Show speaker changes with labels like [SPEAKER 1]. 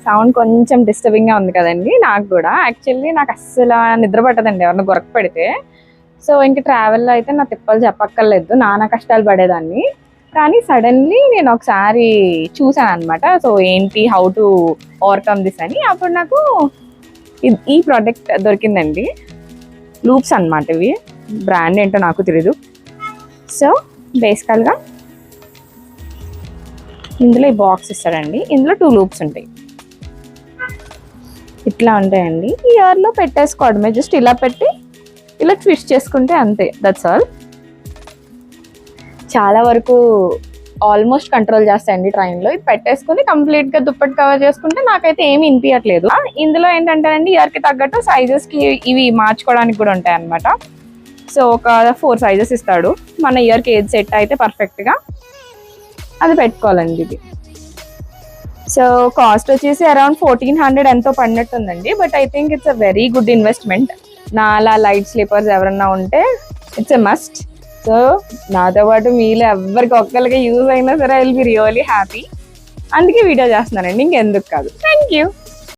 [SPEAKER 1] Sound కొంచెం డిస్టర్బింగ్గా ఉంది కదండి. నాకు కూడా యాక్చువల్లీ నాకు అస్సలు నిద్ర పట్టదండి ఎవరిని గొరక పెడితే. సో ఇంక ట్రావెల్లో అయితే నా తిప్పలు చెప్పక్కర్లేదు, నానా కష్టాలు పడేదాన్ని. కానీ సడన్లీ నేను ఒకసారి చూసాను అనమాట. సో ఏంటి, హౌ టు ఓవర్కమ్ దిస్ అని. అప్పుడు నాకు ఈ ప్రోడక్ట్ దొరికిందండి. లూప్స్ అనమాట ఇవి, బ్రాండ్ ఏంటో నాకు తెలీదు. సో బేసికల్గా ఇందులో ఈ బాక్స్ ఇస్తాడండి. ఇందులో 2 లూప్స్ ఉంటాయి, ఇట్లా ఉంటాయండి. ఇయర్లో పెట్టేసుకోవడమే, జస్ట్ ఇలా పెట్టి ఇలా ట్విస్ట్ చేసుకుంటే అంతే, దట్స్ ఆల్. చాలా వరకు ఆల్మోస్ట్ కంట్రోల్ చేస్తాయండి ట్రైన్లో. ఇది పెట్టేసుకుని కంప్లీట్గా దుప్పటి కవర్ చేసుకుంటే నాకైతే ఏమి వినిపించట్లేదు. ఇందులో ఏంటంటేనండి ఇయర్కి తగ్గట్టు సైజెస్కి ఇవి మార్చుకోవడానికి కూడా ఉంటాయి అన్నమాట. సో ఒక 4 సైజెస్ ఇస్తాడు, మన ఇయర్కి ఏది సెట్ అయితే పర్ఫెక్ట్గా అది పెట్టుకోవాలండి ఇది. సో కాస్ట్ వచ్చేసి అరౌండ్ 1400 ఎంతో పడినట్టుందండి. But I think it's a very good investment. నా అలా లైట్ స్లీపర్స్ ఎవరన్నా ఉంటే ఇట్స్ ఎ మస్ట్. సో నాతో పాటు మీలో ఎవరికి ఒక్కరికి యూజ్ అయినా సరే I will be really happy. అందుకే వీడియో చేస్తున్నానండి, ఇంకెందుకు కాదు. Thank you.